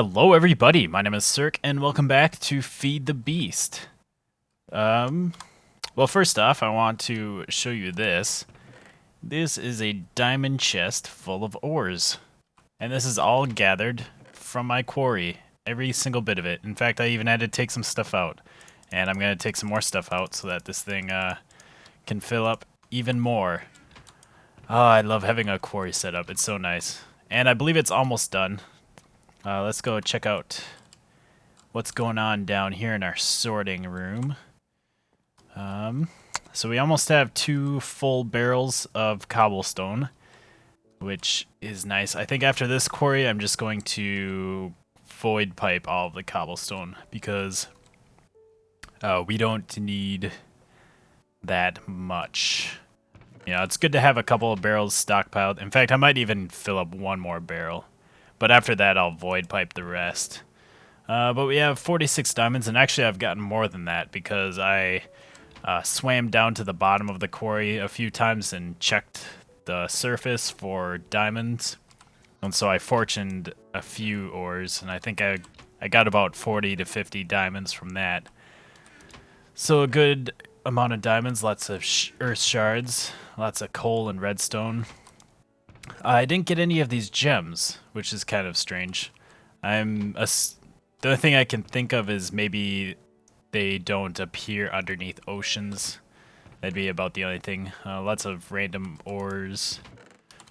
Hello everybody, my name is Sirhc and welcome back to Feed the Beast. Well first off I want to show you this. This is a diamond chest full of ores. And this is all gathered from my quarry, every single bit of it. In fact I even had to take some stuff out. And I'm going to take some more stuff out so that this thing can fill up even more. Oh, I love having a quarry set up, it's so nice. And I believe it's almost done. Let's go check out what's going on down here in our sorting room. So we almost have 2 full barrels of cobblestone, which is nice. I think after this quarry, I'm just going to void pipe all of the cobblestone because we don't need that much. You know, it's good to have a couple of barrels stockpiled. In fact, I might even fill up 1 more barrel. But after that, I'll void pipe the rest. But we have 46 diamonds, and actually I've gotten more than that because I swam down to the bottom of the quarry a few times and checked the surface for diamonds. And so I fortuned a few ores, and I think I got about 40 to 50 diamonds from that. So a good amount of diamonds, lots of earth shards, lots of coal and redstone. I didn't get any of these gems, which is kind of strange. The only thing I can think of is maybe they don't appear underneath oceans. That'd be about the only thing. Lots of random ores.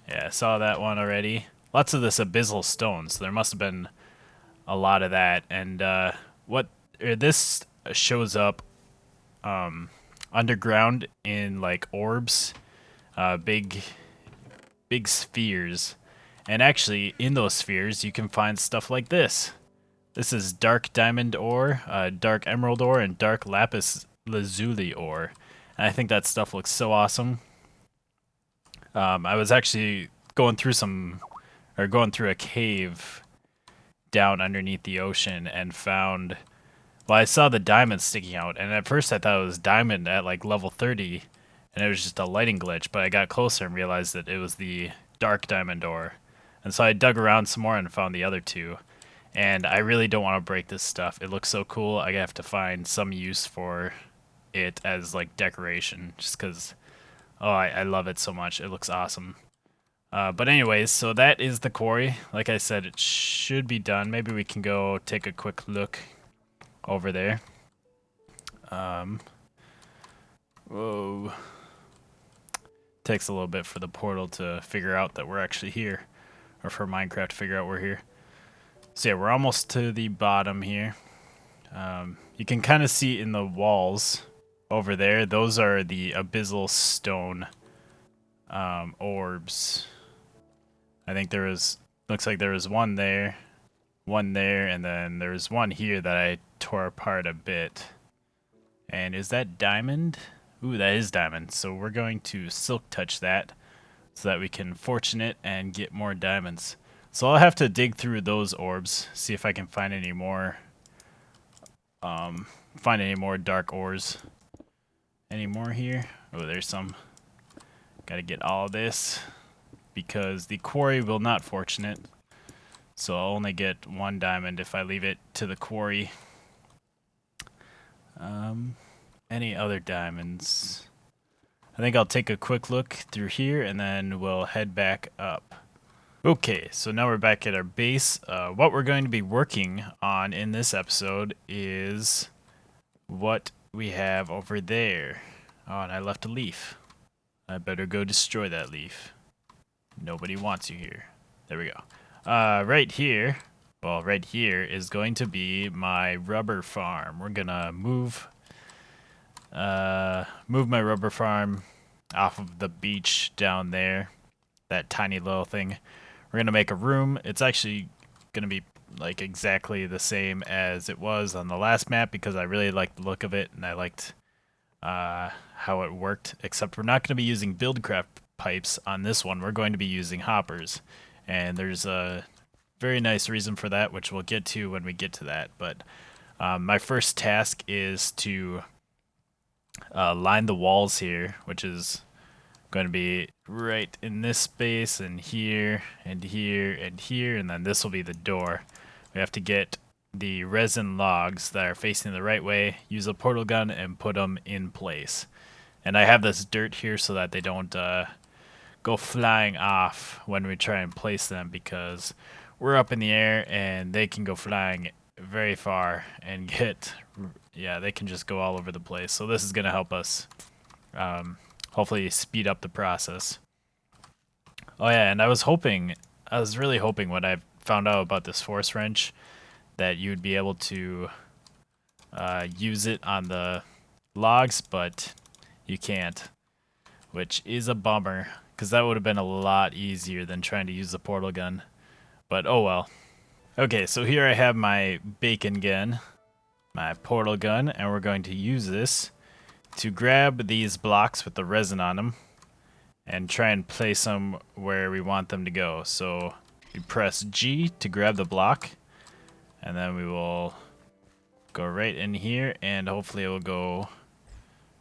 Yeah, I saw that one already. Lots of this abyssal stone, so there must have been a lot of that. And this shows up underground in like orbs, big spheres, and actually in those spheres you can find stuff like this. This is dark diamond ore, dark emerald ore, and dark lapis lazuli ore, and I think that stuff looks so awesome. I was actually going through a cave down underneath the ocean and found, well, I saw the diamond sticking out, and at first I thought it was diamond at like level 30, and it was just a lighting glitch, but I got closer and realized that it was the dark diamond ore. And so I dug around some more and found the other 2. And I really don't want to break this stuff. It looks so cool. I have to find some use for it as like decoration, just because, oh, I love it so much. It looks awesome. But anyways, so that is the quarry. Like I said, it should be done. Maybe we can go take a quick look over there. Whoa. Takes a little bit for the portal to figure out that we're actually here, or for Minecraft to figure out we're here. So yeah, we're almost to the bottom here. You can kind of see in the walls over there, those are the abyssal stone orbs. I think looks like there was one there, and then there's one here that I tore apart a bit. And is that diamond? Ooh, that is diamond. So we're going to silk touch that so that we can fortune it and get more diamonds. So I'll have to dig through those orbs, see if I can find any more dark ores. Any more here? Oh, there's some. Gotta get all of this because the quarry will not fortune it. So I'll only get 1 diamond if I leave it to the quarry. Any other diamonds? I think I'll take a quick look through here and then we'll head back up. Okay, so now we're back at our base. What we're going to be working on in this episode is what we have over there. Oh, and I left a leaf. I better go destroy that leaf. Nobody wants you here. There we go. Right here is going to be my rubber farm. We're gonna move my rubber farm off of the beach down there, that tiny little thing. We're gonna make a room. It's actually gonna be like exactly the same as it was on the last map because I really liked the look of it and I liked how it worked, except we're not gonna be using buildcraft pipes on this one. We're going to be using hoppers, and there's a very nice reason for that, which we'll get to when we get to that. But my first task is to line the walls here, which is going to be right in this space and here and here and here, and then this will be the door. We have to get the resin logs that are facing the right way, use a portal gun, and put them in place. And I have this dirt here so that they don't go flying off when we try and place them, because we're up in the air and they can go flying very far and get, yeah, they can just go all over the place. So this is going to help us hopefully speed up the process. Oh yeah, and I was really hoping when I found out about this force wrench that you'd be able to use it on the logs, but you can't, which is a bummer, because that would have been a lot easier than trying to use the portal gun. But oh well. Okay, so here I have my bacon gun, my portal gun, and we're going to use this to grab these blocks with the resin on them and try and place them where we want them to go. So you press G to grab the block, and then we will go right in here, and hopefully it will go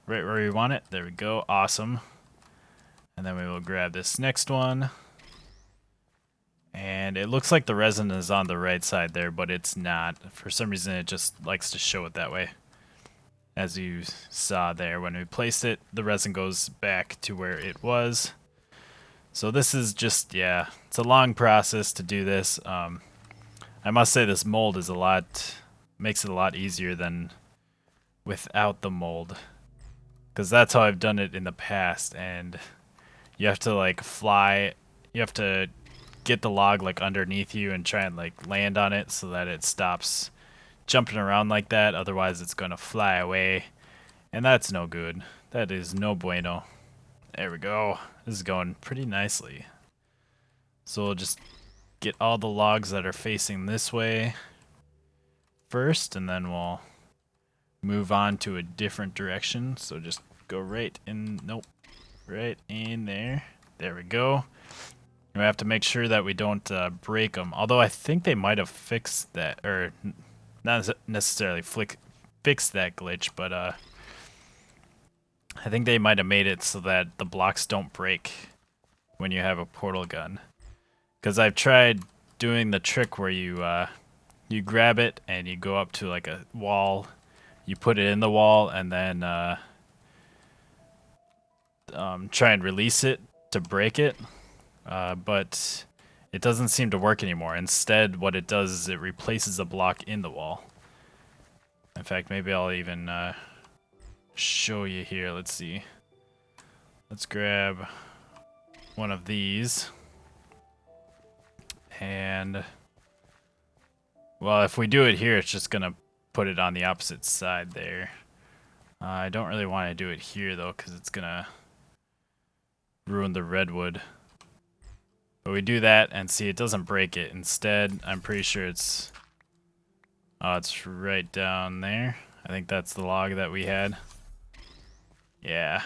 right where we want it. There we go. Awesome. And then we will grab this next one. And it looks like the resin is on the right side there, but it's not. For some reason, it just likes to show it that way. As you saw there, when we placed it, the resin goes back to where it was. So this is just, yeah, it's a long process to do this. I must say this mold is makes it a lot easier than without the mold, because that's how I've done it in the past, and you have to like you have to get the log like underneath you and try and like land on it so that it stops jumping around like that. Otherwise it's going to fly away, and that's no good. That is no bueno. There we go. This is going pretty nicely. So we'll just get all the logs that are facing this way first, and then we'll move on to a different direction. So just go right in, nope, right in there. There we go. We have to make sure that we don't break them. Although I think they might have fixed that, or not necessarily fixed that glitch, but I think they might have made it so that the blocks don't break when you have a portal gun. Because I've tried doing the trick where you grab it and you go up to like a wall, you put it in the wall, and then try and release it to break it. But it doesn't seem to work anymore. Instead, what it does is it replaces a block in the wall. In fact, maybe I'll even show you here. Let's see. Let's grab one of these. And, well, if we do it here, it's just going to put it on the opposite side there. I don't really want to do it here, though, because it's going to ruin the redwood. But we do that, and see, it doesn't break it. Instead, I'm pretty sure it's right down there. I think that's the log that we had. Yeah.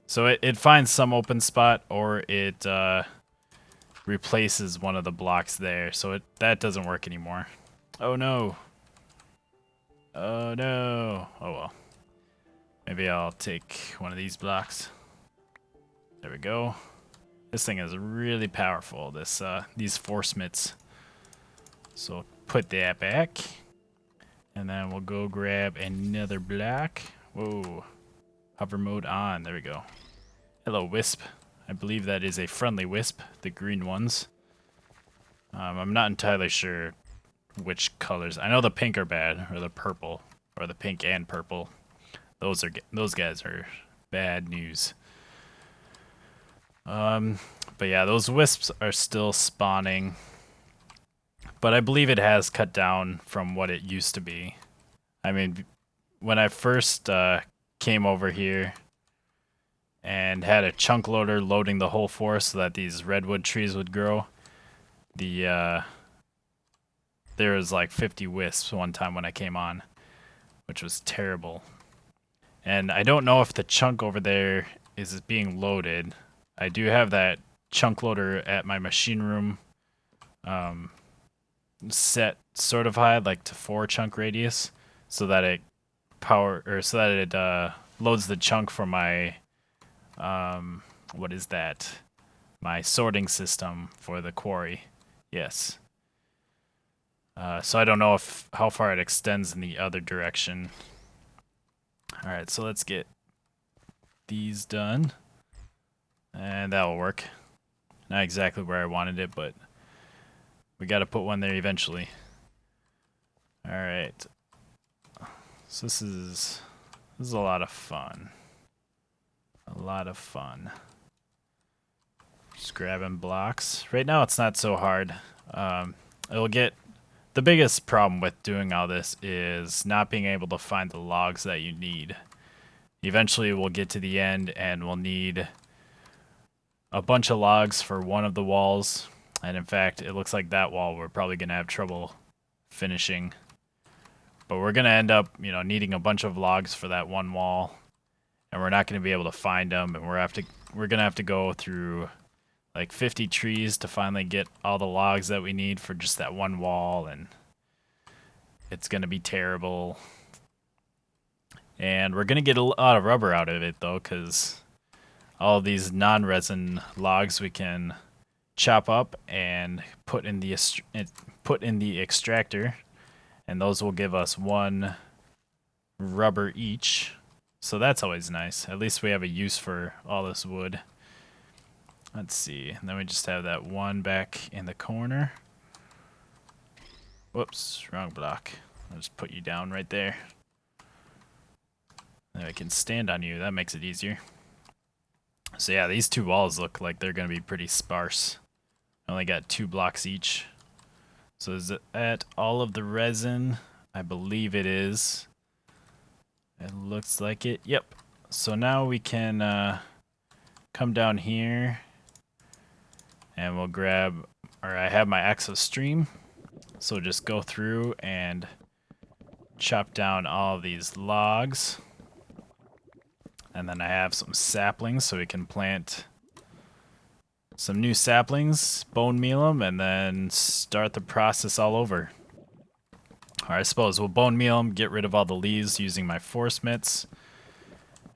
So it finds some open spot, or it replaces one of the blocks there. So that doesn't work anymore. Oh no. Oh no. Oh well. Maybe I'll take one of these blocks. There we go. This thing is really powerful, these force mitts. So put that back. And then we'll go grab another block. Whoa. Hover mode on. There we go. Hello, wisp. I believe that is a friendly wisp, the green ones. I'm not entirely sure which colors. I know the pink are bad, or the purple, or the pink and purple. Those guys are bad news. But yeah, those wisps are still spawning. But I believe it has cut down from what it used to be. I mean, when I first came over here and had a chunk loader loading the whole forest so that these redwood trees would grow, there was like 50 wisps one time when I came on, which was terrible. And I don't know if the chunk over there is being loaded. I do have that chunk loader at my machine room set sort of high, like to 4 chunk radius, so that it loads the chunk for my what is that? My sorting system for the quarry. Yes. So I don't know how far it extends in the other direction. Alright, so let's get these done. And that'll work. Not exactly where I wanted it, but we gotta put one there eventually. Alright. So this is a lot of fun. A lot of fun. Just grabbing blocks. Right now it's not so hard. It'll get... The biggest problem with doing all this is not being able to find the logs that you need. Eventually we'll get to the end and we'll need a bunch of logs for one of the walls. And in fact, it looks like that wall we're probably going to have trouble finishing. But we're going to end up, you know, needing a bunch of logs for that one wall. And we're not going to be able to find them. And we're going to have to go through like 50 trees to finally get all the logs that we need for just that one wall. And it's going to be terrible. And we're going to get a lot of rubber out of it, though, because all of these non-resin logs we can chop up and put in the extractor, and those will give us 1 rubber each. So that's always nice. At least we have a use for all this wood. Let's see. And then we just have that one back in the corner. Whoops, wrong block. I'll just put you down right there. And I can stand on you. That makes it easier. So yeah, these 2 walls look like they're going to be pretty sparse. I only got 2 blocks each. So is that all of the resin? I believe it is. It looks like it. Yep. So now we can come down here and we'll grab, or I have my axe of stream. So just go through and chop down all of these logs. And then I have some saplings so we can plant some new saplings, bone meal them, and then start the process all over. Or I suppose we'll bone meal them, get rid of all the leaves using my force mitts,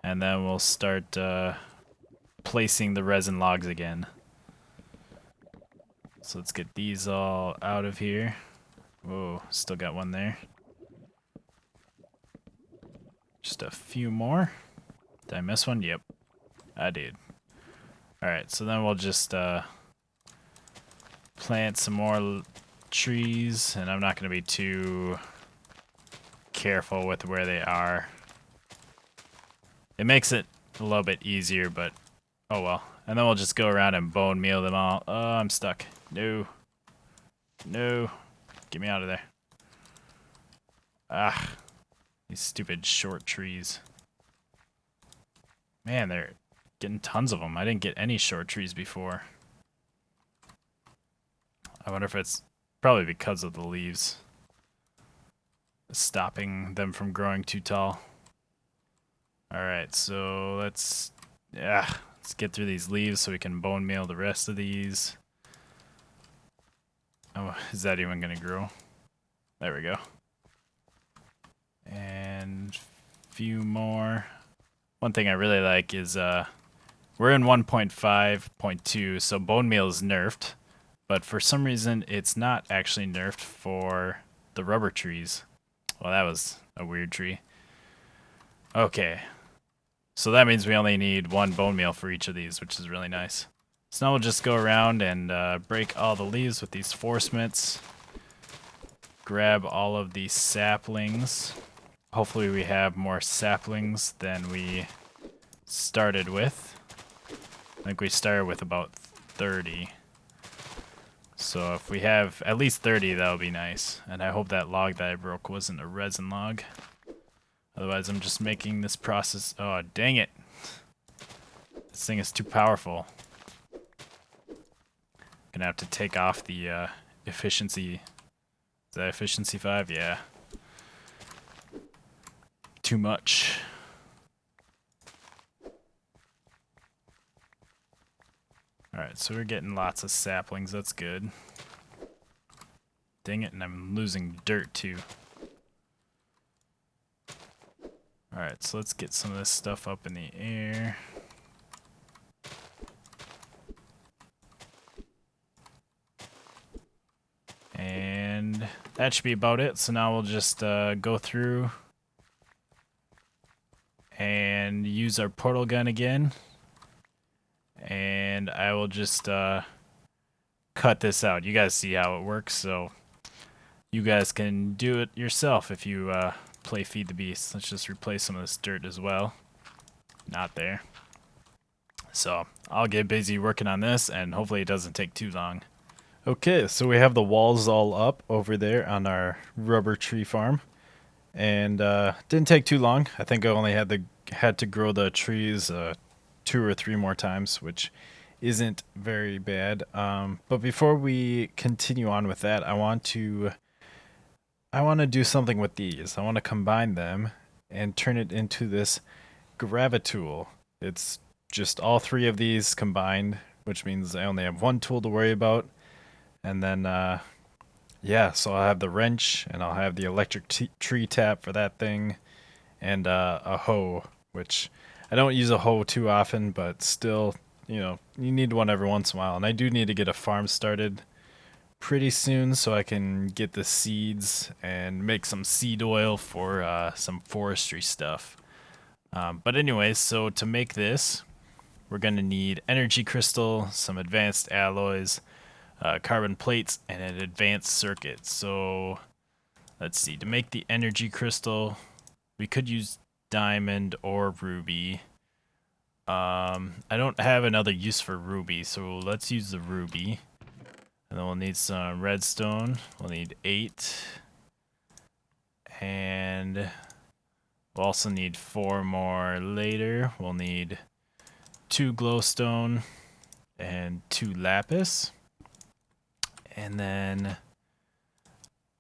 and then we'll start placing the resin logs again. So let's get these all out of here. Whoa, still got one there. Just a few more. Did I miss one? Yep, I did. Alright, so then we'll just plant some more trees, and I'm not going to be too careful with where they are. It makes it a little bit easier, but oh well. And then we'll just go around and bone meal them all. Oh, I'm stuck. No. No. Get me out of there. Ah. These stupid short trees. Man, they're getting tons of them. I didn't get any short trees before. I wonder if it's probably because of the leaves. Stopping them from growing too tall. Alright, so let's get through these leaves so we can bone meal the rest of these. Oh, is that even gonna grow? There we go. And a few more. One thing I really like is we're in 1.5.2, so bone meal is nerfed, but for some reason it's not actually nerfed for the rubber trees. Well, that was a weird tree. Okay, so that means we only need 1 bone meal for each of these, which is really nice. So now we'll just go around and break all the leaves with these force mitts. Grab all of these saplings. Hopefully we have more saplings than we started with. I think we started with about 30. So if we have at least 30, that would be nice. And I hope that log that I broke wasn't a resin log. Otherwise I'm just making this process... Oh, dang it. This thing is too powerful. Gonna have to take off the efficiency... Is that efficiency 5? Yeah. Too much. Alright, so we're getting lots of saplings. That's good. Dang it, and I'm losing dirt too. Alright, so let's get some of this stuff up in the air. And And that should be about it. So now we'll just go through and use our portal gun again. And I will just cut this out. You guys see how it works, so you guys can do it yourself if you play Feed the Beast. Let's just replace some of this dirt as well. Not there. So I'll get busy working on this, and hopefully it doesn't take too long. Okay, so we have the walls all up over there on our rubber tree farm, and didn't take too long. I think I only had to grow the trees 2 or 3 more times, which isn't very bad. But before we continue on with that, I want to do something with these. I want to combine them and turn it into this gravitool. It's just all 3 of these combined, which means I only have 1 tool to worry about. And then, yeah, so I'll have the wrench, and I'll have the electric tree tap for that thing, and a hoe, which I don't use a hoe too often, but still, you know, you need one every once in a while. And I do need to get a farm started pretty soon so I can get the seeds and make some seed oil for some forestry stuff. But anyways, so to make this, we're going to need energy crystal, some advanced alloys, carbon plates, and an advanced circuit. So let's see, to make the energy crystal, we could use diamond or ruby. I don't have another use for ruby, so let's use the ruby. And then we'll need some redstone. We'll need 8. And we'll also need 4 more later. We'll need 2 glowstone and 2 lapis. And then,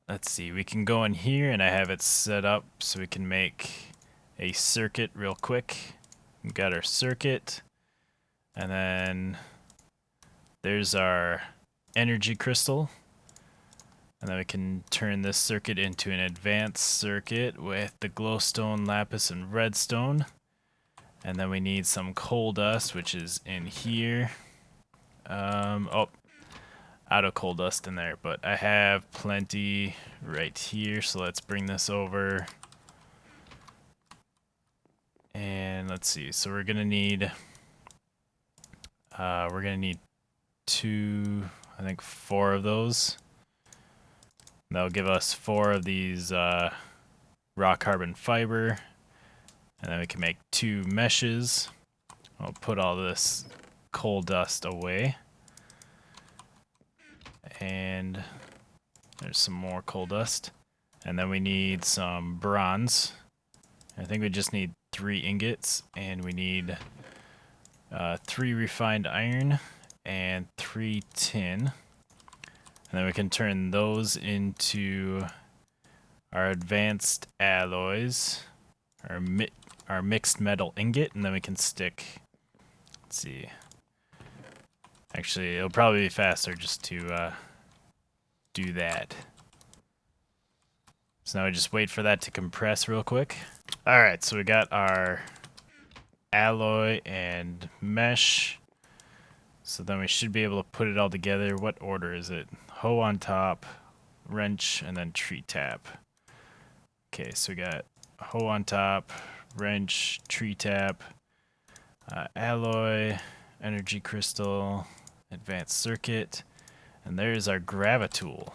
let's see, we can go in here, and I have it set up so we can make a circuit real quick. We've got our circuit, and then there's our energy crystal. And then we can turn this circuit into an advanced circuit with the glowstone, lapis, and redstone. And then we need some coal dust, which is in here. Oh, out of coal dust in there, but I have plenty right here, so let's bring this over. And let's see, so we're gonna need 2, I think 4 of those. That'll give us 4 of these raw carbon fiber, and then we can make 2 meshes. I'll put all this coal dust away. And there's some more coal dust. And then we need some bronze. I think we just need 3 ingots, and we need 3 refined iron and 3 tin. And then we can turn those into our advanced alloys, our mixed metal ingot, and then we can stick, let's see. Actually, it'll probably be faster just to do that. So now we just wait for that to compress real quick. Alright, so we got our alloy and mesh. So then we should be able to put it all together. What order is it? Hoe on top, wrench, and then tree tap. Okay, so we got hoe on top, wrench, tree tap, alloy, energy crystal, advanced circuit, and there's our gravitool.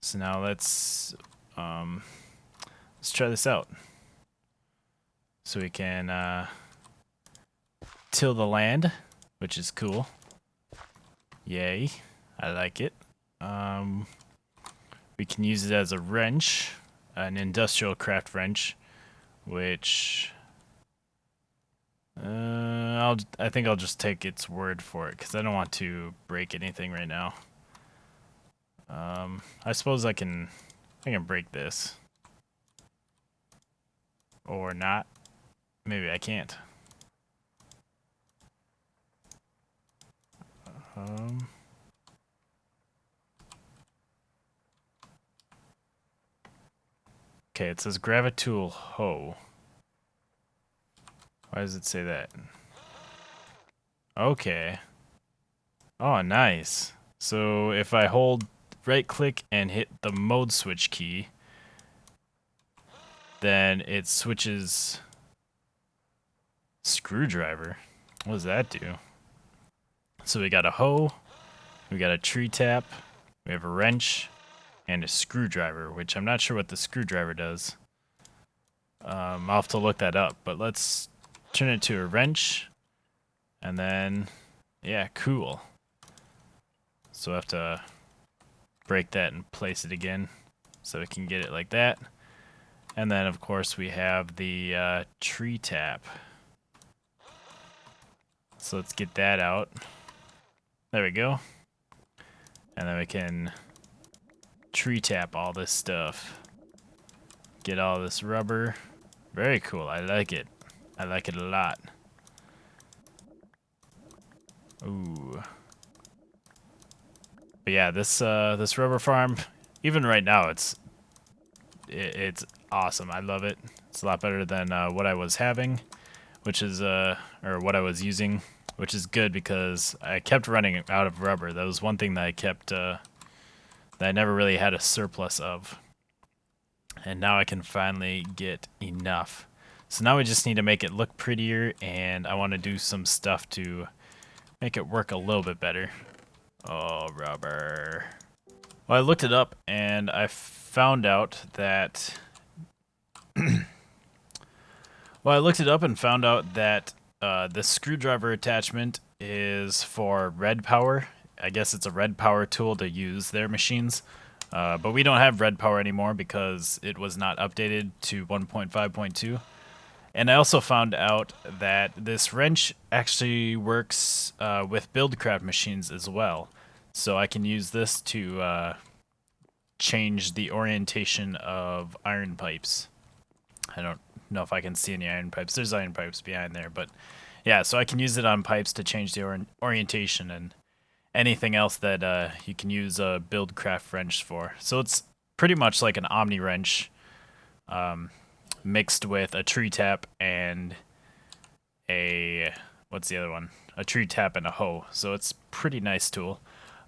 So now let's try this out. So we can till the land, which is cool. Yay, I like it. We can use it as a wrench, an industrial craft wrench, which I think I'll just take its word for it because I don't want to break anything right now. I suppose I can break this, or not. Maybe I can't. Okay, it says gravitool hoe. Why does it say that? Okay. Oh, nice. So if I hold right click and hit the mode switch key, then it switches screwdriver. What does that do? So we got a hoe, we got a tree tap, we have a wrench, and a screwdriver, which I'm not sure what the screwdriver does. I'll have to look that up, but let's turn it to a wrench, and then, yeah, cool. So I have to break that and place it again so we can get it like that. And then, of course, we have the tree tap. So let's get that out. There we go. And then we can tree tap all this stuff. Get all this rubber. Very cool. I like it. I like it a lot. Ooh. But yeah, this rubber farm, even right now, it's awesome. I love it. It's a lot better than what I was having, which is or what I was using, which is good because I kept running out of rubber. That was one thing that I kept that I never really had a surplus of. And now I can finally get enough. So now we just need to make it look prettier, and I want to do some stuff to make it work a little bit better. Oh, rubber. Well, I looked it up, and I found out that... the screwdriver attachment is for red power. I guess it's a red power tool to use their machines. But we don't have red power anymore because it was not updated to 1.5.2. And I also found out that this wrench actually works with Buildcraft machines as well. So I can use this to change the orientation of iron pipes. I don't know if I can see any iron pipes. There's iron pipes behind there, but yeah, so I can use it on pipes to change the orientation and anything else that you can use a Buildcraft wrench for. So it's pretty much like an Omni wrench mixed with a tree tap and what's the other one? A tree tap and a hoe. So it's a pretty nice tool.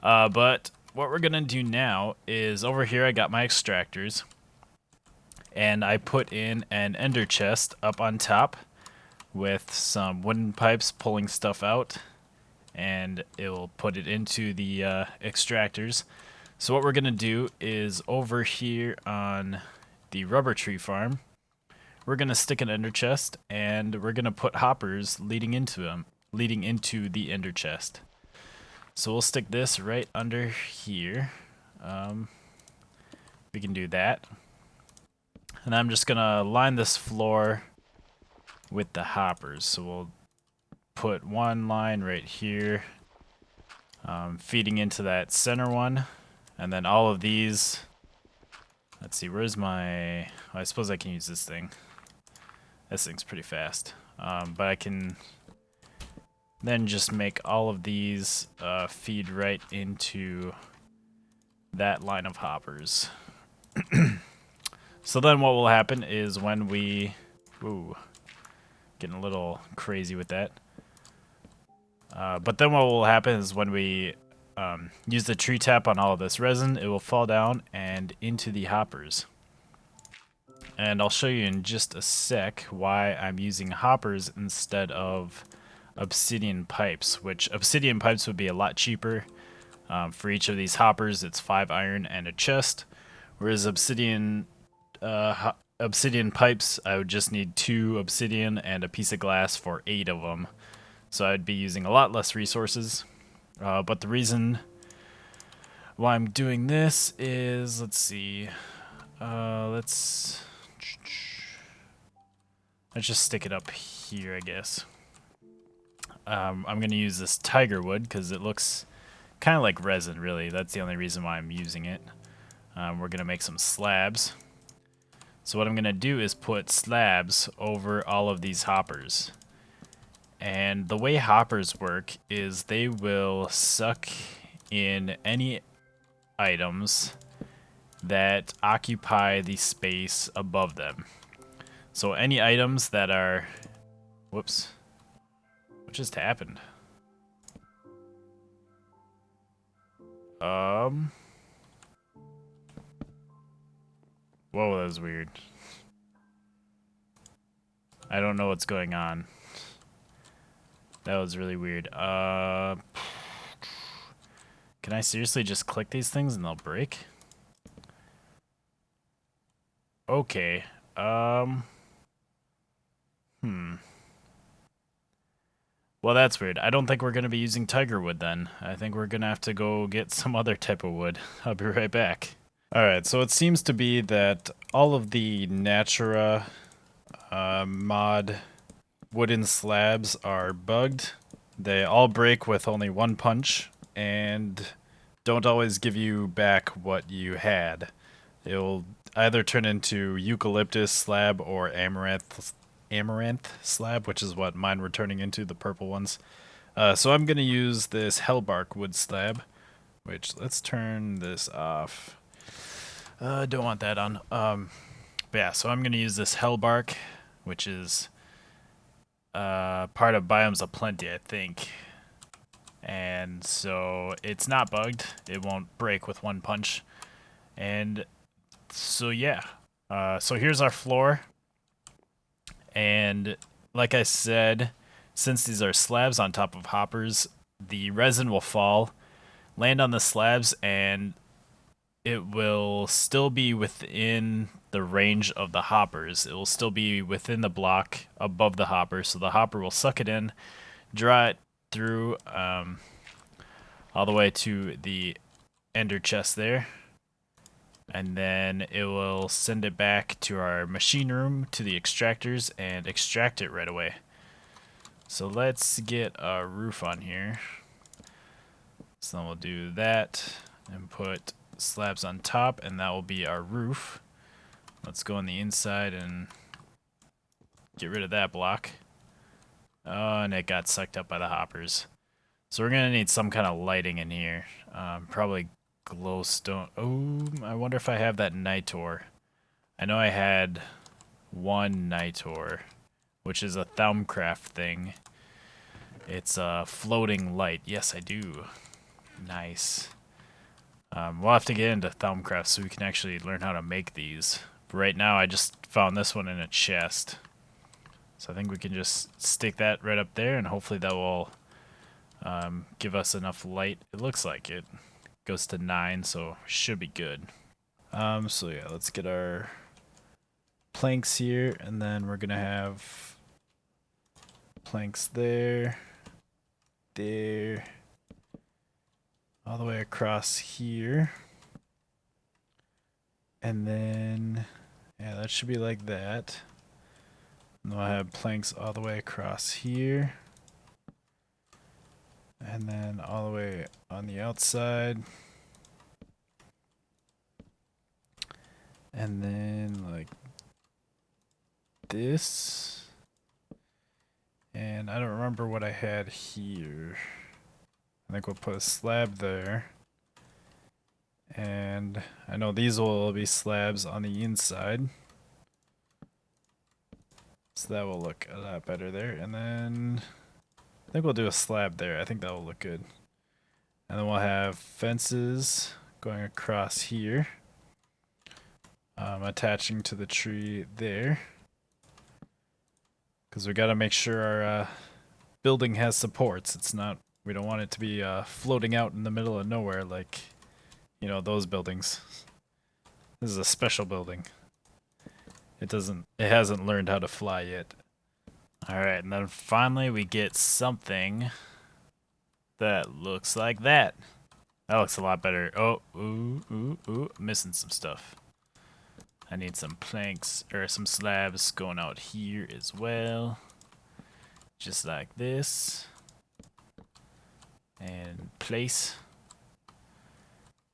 But what we're gonna do now is over here I got my extractors, and I put in an ender chest up on top with some wooden pipes pulling stuff out, and it will put it into the extractors. So what we're gonna do is over here on the rubber tree farm, we're gonna stick an ender chest, and we're gonna put hoppers leading into the ender chest. So we'll stick this right under here. We can do that. And I'm just gonna line this floor with the hoppers. So we'll put one line right here, feeding into that center one, and then all of these. Let's see, where's my... Well, I suppose I can use this thing. This thing's pretty fast. But I can then just make all of these feed right into that line of hoppers. So then what will happen is when we... Ooh, getting a little crazy with that. But then what will happen is when we use the tree tap on all of this resin, it will fall down and into the hoppers. And I'll show you in just a sec why I'm using hoppers instead of obsidian pipes, which obsidian pipes would be a lot cheaper. For each of these hoppers, it's 5 iron and a chest, whereas obsidian pipes, I would just need 2 obsidian and a piece of glass for 8 of them. So I'd be using a lot less resources. But the reason why I'm doing this is, let's see, let's just stick it up here, I guess. I'm going to use this tiger wood because it looks kind of like resin, really. That's the only reason why I'm using it. We're going to make some slabs. So what I'm going to do is put slabs over all of these hoppers. And the way hoppers work is they will suck in any items that occupy the space above them. So any items that are... Whoops. What just happened? Whoa, that was weird. I don't know what's going on. That was really weird. Can I seriously just click these things and they'll break? Okay. Well, that's weird. I don't think we're going to be using tiger wood then. I think we're going to have to go get some other type of wood. I'll be right back. Alright, so it seems to be that all of the Natura mod wooden slabs are bugged. They all break with only one punch and don't always give you back what you had. It'll either turn into eucalyptus slab or amaranth slab, which is what mine were turning into, the purple ones. So I'm going to use this hellbark wood slab, which let's turn this off. Don't want that on. But yeah, so I'm going to use this hellbark, which is part of Biomes of Plenty, I think. And so it's not bugged. It won't break with one punch. And so yeah. So here's our floor. And like I said, since these are slabs on top of hoppers, the resin will fall, land on the slabs, and it will still be within the range of the hoppers. It will still be within the block above the hopper, so the hopper will suck it in, draw it through all the way to the ender chest there, and then it will send it back to our machine room to the extractors and extract it right away. So let's get a roof on here. So then we'll do that and put slabs on top, and that will be our roof. Let's go on the inside and get rid of that block. Oh, and it got sucked up by the hoppers. So we're gonna need some kind of lighting in here. Probably glowstone. Oh, I wonder if I have that nitor. I know I had one nitor, which is a Thaumcraft thing. It's a floating light. Yes, I do. Nice. We'll have to get into Thaumcraft so we can actually learn how to make these. But right now, I just found this one in a chest. So I think we can just stick that right up there, and hopefully that will give us enough light. It looks like it goes to 9, so should be good. So yeah, let's get our planks here, and then we're gonna have planks there, there, all the way across here, and then yeah, that should be like that. And then we'll have planks all the way across here, and then all the way on the outside, and then like this. And I don't remember what I had here. I think we'll put a slab there, and I know these will be slabs on the inside, so that will look a lot better there. And then I think we'll do a slab there. I think that will look good. And then we'll have fences going across here, attaching to the tree there, because we got to make sure our building has supports. It's not, we don't want it to be floating out in the middle of nowhere like, you know, those buildings. This is a special building. It hasn't learned how to fly yet. Alright, and then finally we get something that looks like that. That looks a lot better. Oh, ooh, missing some stuff. I need some planks, or some slabs going out here as well. Just like this. And place.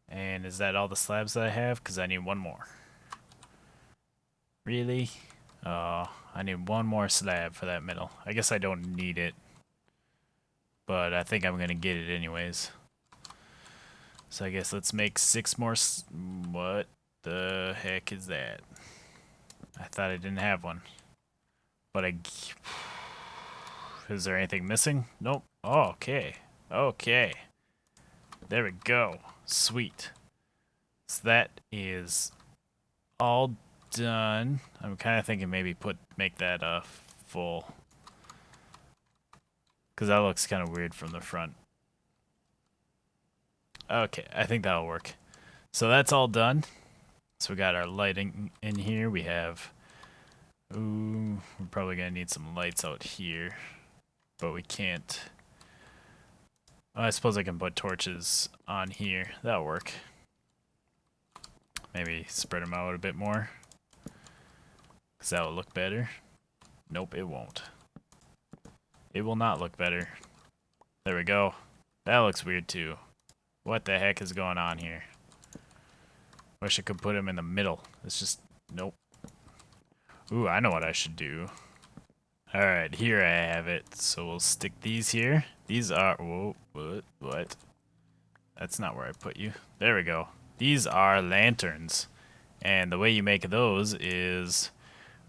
And is that all the slabs that I have? Because I need one more. Really? Oh, I need one more slab for that middle. I guess I don't need it, but I think I'm gonna get it anyways. So I guess let's make 6 more. What the heck is that? I thought I didn't have one, but is there anything missing? Nope. Oh, okay. Okay. There we go. Sweet. So that is all done. I'm kind of thinking maybe make that full, because that looks kind of weird from the front. Okay, I think that'll work. So that's all done. So we got our lighting in here. We have, ooh, we're probably gonna need some lights out here, but we can't. I suppose I can put torches on here. That'll work. Maybe spread them out a bit more, because that will look better. Nope, it won't. It will not look better. There we go. That looks weird too. What the heck is going on here? Wish I could put him in the middle. It's just, nope. Ooh, I know what I should do. Alright, here I have it. So we'll stick these here. These are, whoa, what? That's not where I put you. There we go. These are lanterns. And the way you make those is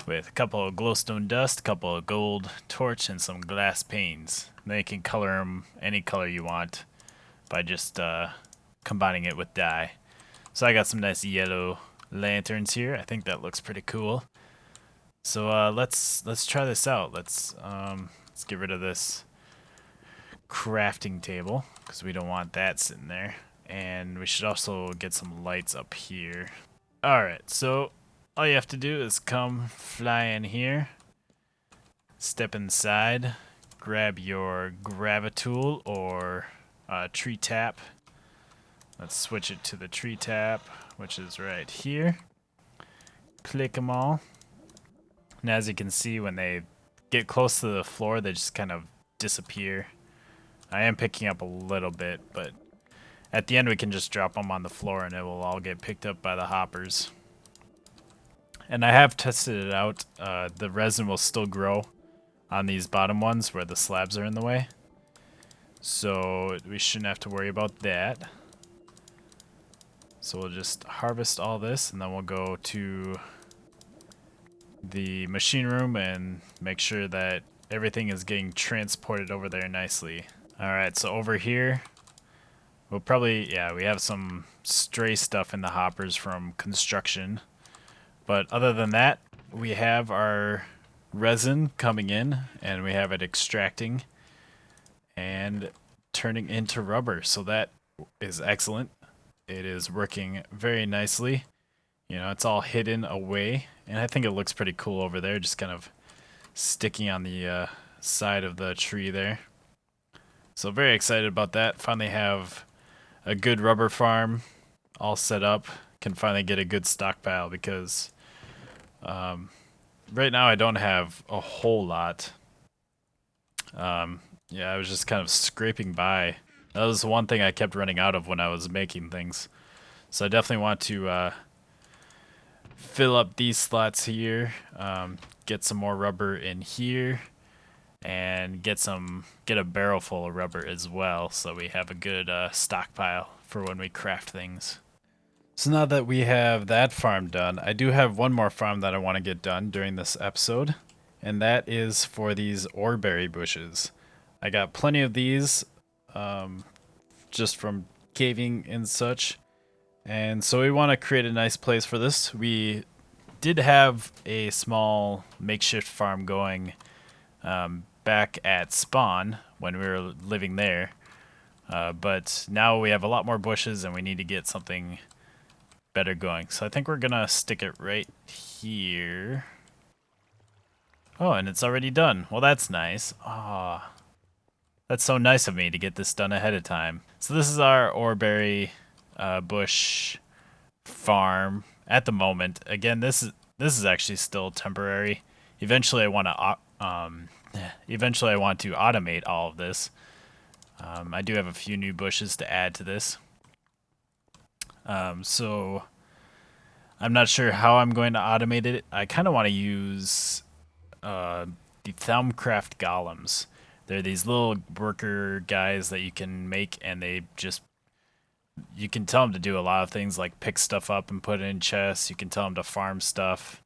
with a couple of glowstone dust, a couple of gold torch, and some glass panes. Then you can color them any color you want by just combining it with dye. So I got some nice yellow lanterns here. I think that looks pretty cool. So let's try this out. Let's get rid of this crafting table because we don't want that sitting there. And we should also get some lights up here. Alright, so all you have to do is come fly in here, step inside, grab your gravitool or tree tap. Let's switch it to the tree tap, which is right here. Click them all. And as you can see, when they get close to the floor, they just kind of disappear. I am picking up a little bit, but at the end we can just drop them on the floor and it will all get picked up by the hoppers. And I have tested it out. The resin will still grow on these bottom ones where the slabs are in the way. So we shouldn't have to worry about that. So we'll just harvest all this and then we'll go to the machine room and make sure that everything is getting transported over there nicely. Alright, so over here, we'll probably, yeah, we have some stray stuff in the hoppers from construction. But other than that, we have our resin coming in and we have it extracting and turning into rubber. So that is excellent. It is working very nicely. You know, it's all hidden away, and I think it looks pretty cool over there, just kind of sticking on the side of the tree there. So very excited about that. Finally have a good rubber farm all set up. Can finally get a good stockpile because right now I don't have a whole lot. Yeah, I was just kind of scraping by. That was one thing I kept running out of when I was making things. So I definitely want to fill up these slots here, get some more rubber in here, and get a barrel full of rubber as well, so we have a good stockpile for when we craft things. So now that we have that farm done, I do have one more farm that I want to get done during this episode, and that is for these oreberry bushes. I got plenty of these just from caving and such. And so we want to create a nice place for this. We did have a small makeshift farm going back at spawn when we were living there. But now we have a lot more bushes and we need to get something better going. So I think we're going to stick it right here. Oh, and it's already done. Well, that's nice. Ah. That's so nice of me to get this done ahead of time. So this is our oreberry bush farm at the moment. Again, this is actually still temporary. Eventually, I want to automate all of this. I do have a few new bushes to add to this. So I'm not sure how I'm going to automate it. I kind of want to use the Thaumcraft golems. They're these little worker guys that you can make, and you can tell them to do a lot of things like pick stuff up and put it in chests. You can tell them to farm stuff,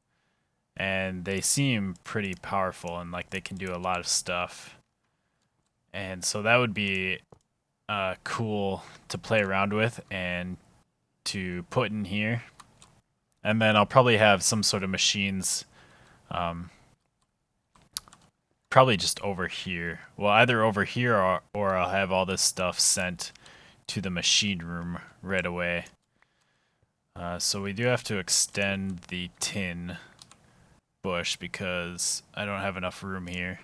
and they seem pretty powerful and like they can do a lot of stuff. And so that would be cool to play around with and to put in here. And then I'll probably have some sort of machines, probably just over here. Well, either over here or I'll have all this stuff sent to the machine room right away. So we do have to extend the tin bush because I don't have enough room here.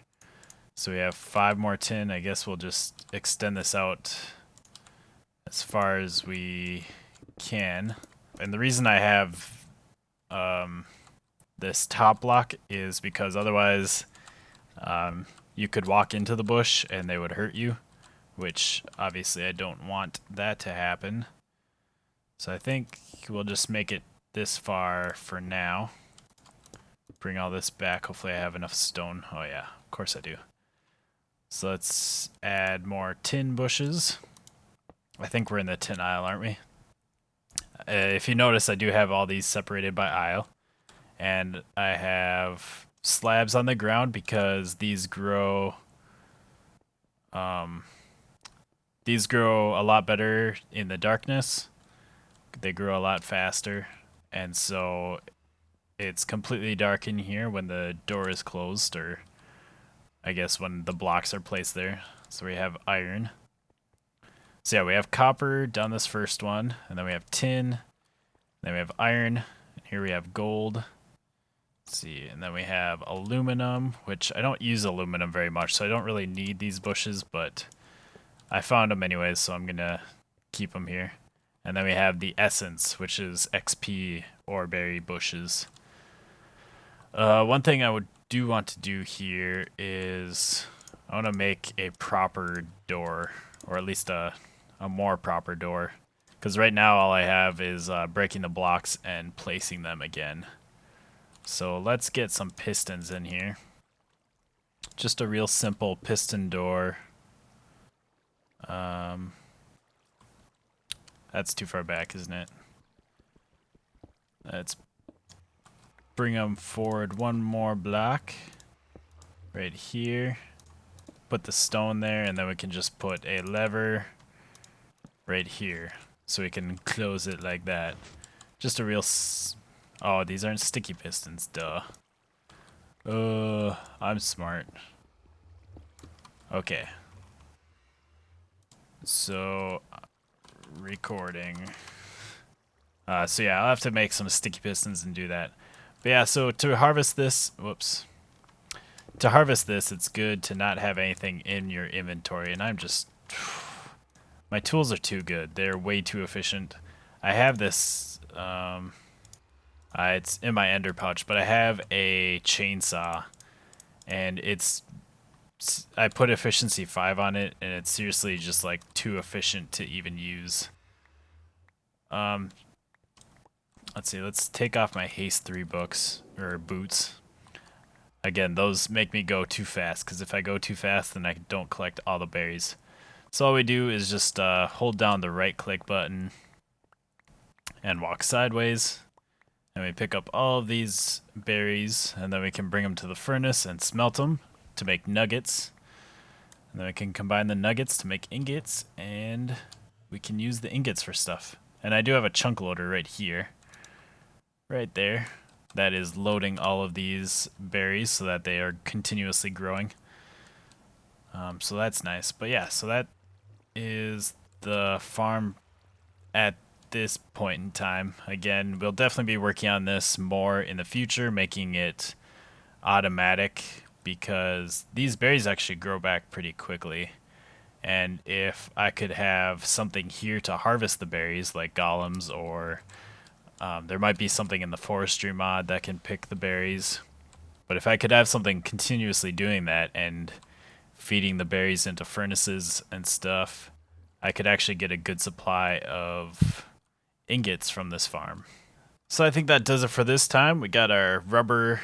So we have 5 more tin. I guess we'll just extend this out as far as we can. And the reason I have this top block is because otherwise you could walk into the bush and they would hurt you, which obviously I don't want that to happen. So I think we'll just make it this far for now. Bring all this back. Hopefully I have enough stone. Oh yeah, of course I do. So let's add more tin bushes. I think we're in the tin aisle, aren't we? If you notice, I do have all these separated by aisle. And I have slabs on the ground because these grow a lot better in the darkness. They grow a lot faster, and so it's completely dark in here when the door is closed, or I guess when the blocks are placed there. So we have iron. So yeah, we have copper down this first one, and then we have tin, then we have iron, and here we have gold. Let's see, and then we have aluminum, which I don't use aluminum very much, so I don't really need these bushes, but I found them anyways, so I'm gonna keep them here. And then we have the essence, which is XP oreberry bushes. One thing I do want to do here is I want to make a proper door, or at least a more proper door. Because right now all I have is breaking the blocks and placing them again. So let's get some pistons in here. Just a real simple piston door. That's too far back, isn't it? Let's bring them forward one more block. Right here. Put the stone there, and then we can just put a lever right here. So we can close it like that. Just a real... Oh, these aren't sticky pistons, duh. I'm smart. Okay. So... recording. So yeah, I'll have to make some sticky pistons and do that. But yeah, so to harvest this, to harvest this, it's good to not have anything in your inventory. And I'm just, my tools are too good. They're way too efficient. I have this, it's in my ender pouch, but I have a chainsaw, and I put efficiency 5 on it, and it's seriously just like too efficient to even use. Let's see, let's take off my haste 3 boots. Again, those make me go too fast, because if I go too fast, then I don't collect all the berries. So all we do is just hold down the right click button and walk sideways, and we pick up all of these berries, and then we can bring them to the furnace and smelt them to make nuggets. And then we can combine the nuggets to make ingots, and we can use the ingots for stuff. And I do have a chunk loader right here. Right there. That is loading all of these berries so that they are continuously growing. So that's nice. But yeah, so that is the farm at this point in time. Again, we'll definitely be working on this more in the future, making it automatic, because these berries actually grow back pretty quickly. And if I could have something here to harvest the berries, like golems, or there might be something in the forestry mod that can pick the berries. But if I could have something continuously doing that and feeding the berries into furnaces and stuff, I could actually get a good supply of ingots from this farm. So I think that does it for this time. We got our rubber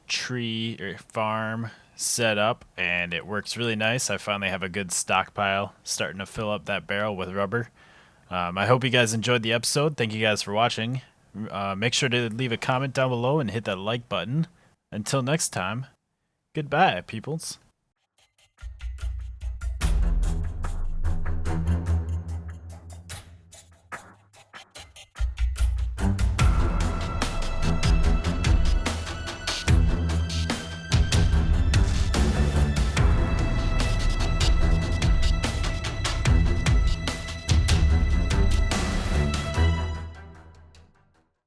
tree or farm set up, and it works really nice. I finally have a good stockpile, starting to fill up that barrel with rubber. I hope you guys enjoyed the episode. Thank you guys for watching. Make sure to leave a comment down below and hit that like button. Until next time, goodbye, peoples.